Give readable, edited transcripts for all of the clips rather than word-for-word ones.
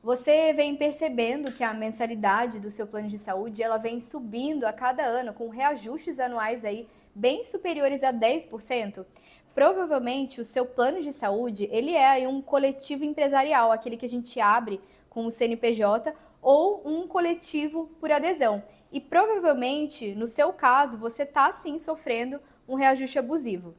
Você vem percebendo que a mensalidade do seu plano de saúde, ela vem subindo a cada ano, com reajustes anuais aí bem superiores a 10%? Provavelmente o seu plano de saúde, ele é aí um coletivo empresarial, aquele que a gente abre com o CNPJ, ou um coletivo por adesão. E provavelmente, no seu caso, você está sim sofrendo um reajuste abusivo.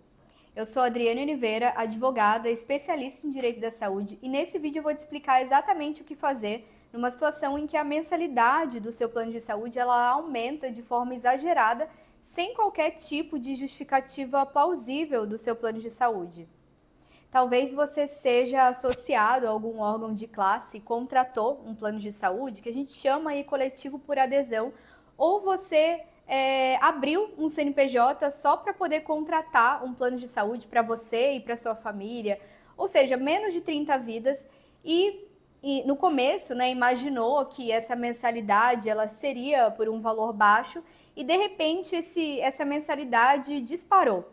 Eu sou Adriane Oliveira, advogada, especialista em direito da saúde, e nesse vídeo eu vou te explicar exatamente o que fazer numa situação em que a mensalidade do seu plano de saúde ela aumenta de forma exagerada, sem qualquer tipo de justificativa plausível do seu plano de saúde. Talvez você seja associado a algum órgão de classe e contratou um plano de saúde, que a gente chama aí coletivo por adesão, ou você abriu um CNPJ só para poder contratar um plano de saúde para você e para sua família, ou seja, menos de 30 vidas, e no começo, né, imaginou que essa mensalidade ela seria por um valor baixo e de repente essa mensalidade disparou.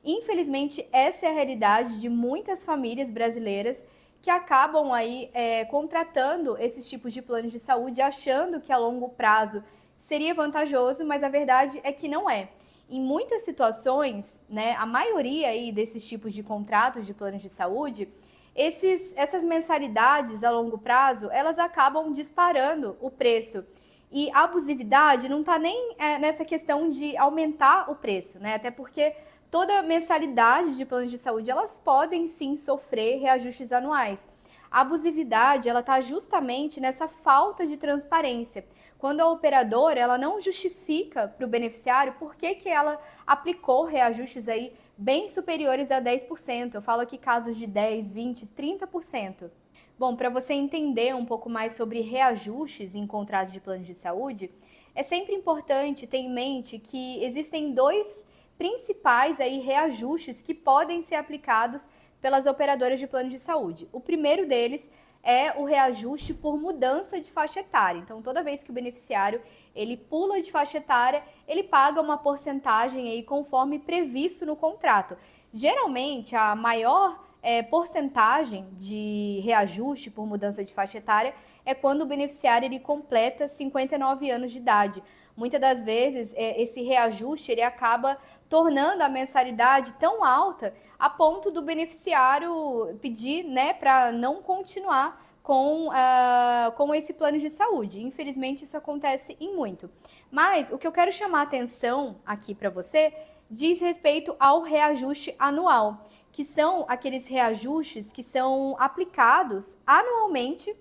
Infelizmente, essa é a realidade de muitas famílias brasileiras que acabam aí contratando esses tipos de planos de saúde achando que a longo prazo seria vantajoso, mas a verdade é que não é. Em muitas situações, né, a maioria aí desses tipos de contratos de planos de saúde, essas mensalidades a longo prazo, elas acabam disparando o preço. E a abusividade não está nem nessa questão de aumentar o preço, né? Até porque toda mensalidade de planos de saúde, elas podem sim sofrer reajustes anuais. A abusividade, ela está justamente nessa falta de transparência. Quando a operadora, ela não justifica para o beneficiário por que ela aplicou reajustes aí bem superiores a 10%. Eu falo aqui casos de 10, 20, 30%. Bom, para você entender um pouco mais sobre reajustes em contratos de plano de saúde, é sempre importante ter em mente que existem dois principais aí reajustes que podem ser aplicados pelas operadoras de plano de saúde. O primeiro deles é o reajuste por mudança de faixa etária. Então, toda vez que o beneficiário ele pula de faixa etária, ele paga uma porcentagem aí conforme previsto no contrato. Geralmente, a maior porcentagem de reajuste por mudança de faixa etária é quando o beneficiário ele completa 59 anos de idade. Muitas das vezes, esse reajuste ele acaba tornando a mensalidade tão alta a ponto do beneficiário pedir, né, para não continuar com esse plano de saúde. Infelizmente, isso acontece em muito. Mas o que eu quero chamar a atenção aqui para você diz respeito ao reajuste anual, que são aqueles reajustes que são aplicados anualmente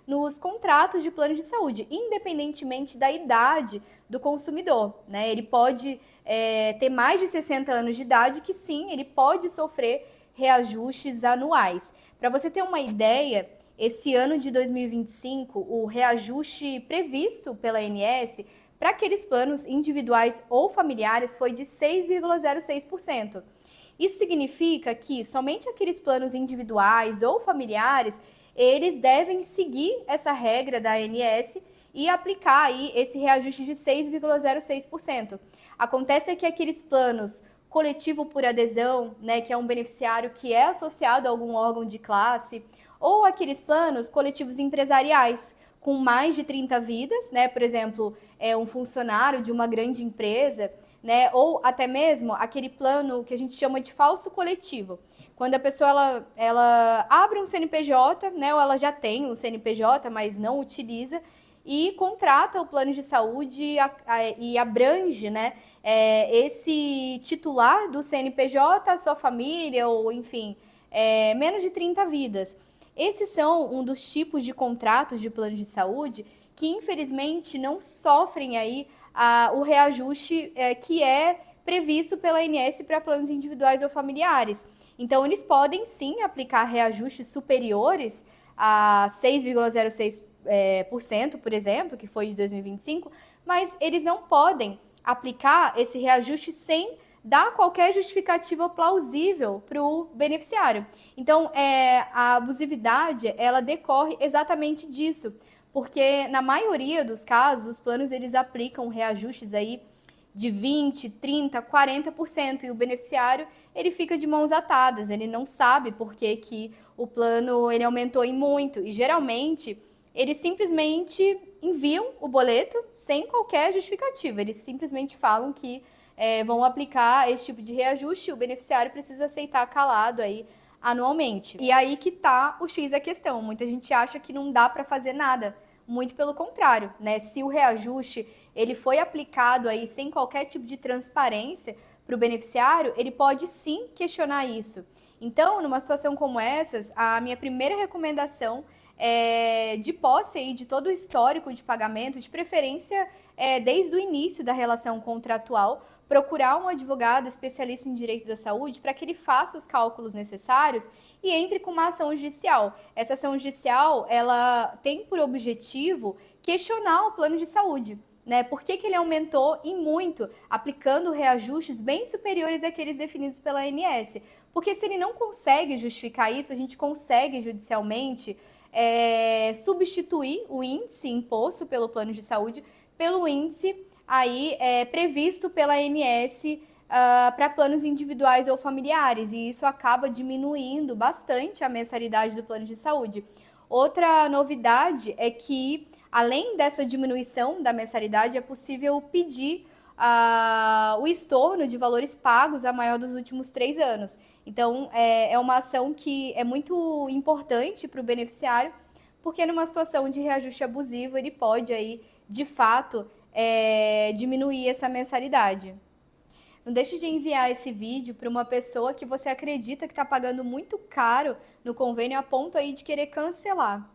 nos contratos de plano de saúde, independentemente da idade do consumidor, né? Ele pode ter mais de 60 anos de idade, que sim, ele pode sofrer reajustes anuais. Para você ter uma ideia, esse ano de 2025, o reajuste previsto pela ANS para aqueles planos individuais ou familiares foi de 6,06%. Isso significa que somente aqueles planos individuais ou familiares, eles devem seguir essa regra da ANS e aplicar aí esse reajuste de 6,06%. Acontece que aqueles planos coletivo por adesão, né, que é um beneficiário que é associado a algum órgão de classe, ou aqueles planos coletivos empresariais, com mais de 30 vidas, né, por exemplo, um funcionário de uma grande empresa, né, ou até mesmo aquele plano que a gente chama de falso coletivo, quando a pessoa ela abre um CNPJ, né, ou ela já tem um CNPJ, mas não utiliza, e contrata o plano de saúde e abrange, né, esse titular do CNPJ, a sua família, ou enfim, menos de 30 vidas. Esses são um dos tipos de contratos de plano de saúde que, infelizmente, não sofrem aí o reajuste que é previsto pela ANS para planos individuais ou familiares. Então, eles podem sim aplicar reajustes superiores a 6,06%, por exemplo, que foi de 2025, mas eles não podem aplicar esse reajuste sem dar qualquer justificativa plausível para o beneficiário. Então, a abusividade, ela decorre exatamente disso, porque na maioria dos casos, os planos eles aplicam reajustes aí de 20, 30, 40% e o beneficiário ele fica de mãos atadas, ele não sabe por que o plano ele aumentou em muito e geralmente eles simplesmente enviam o boleto sem qualquer justificativa. Eles simplesmente falam que vão aplicar esse tipo de reajuste e o beneficiário precisa aceitar calado aí anualmente. E aí que tá o X da questão. Muita gente acha que não dá para fazer nada. Muito pelo contrário, né? Se o reajuste ele foi aplicado aí sem qualquer tipo de transparência para o beneficiário, ele pode sim questionar isso. Então, numa situação como essas, a minha primeira recomendação é de posse aí de todo o histórico de pagamento, de preferência desde o início da relação contratual, procurar um advogado especialista em direito da saúde para que ele faça os cálculos necessários e entre com uma ação judicial. Essa ação judicial, ela tem por objetivo questionar o plano de saúde. Né? Por que ele aumentou e muito, aplicando reajustes bem superiores àqueles definidos pela ANS? Porque se ele não consegue justificar isso, a gente consegue judicialmente substituir o índice imposto pelo plano de saúde pelo índice aí previsto pela ANS para planos individuais ou familiares, e isso acaba diminuindo bastante a mensalidade do plano de saúde. Outra novidade é que, além dessa diminuição da mensalidade, é possível pedir o estorno de valores pagos a maior dos últimos 3 anos. Então, é uma ação que é muito importante para o beneficiário, porque numa situação de reajuste abusivo, ele pode aí, de fato, diminuir essa mensalidade. Não deixe de enviar esse vídeo para uma pessoa que você acredita que está pagando muito caro no convênio a ponto aí de querer cancelar.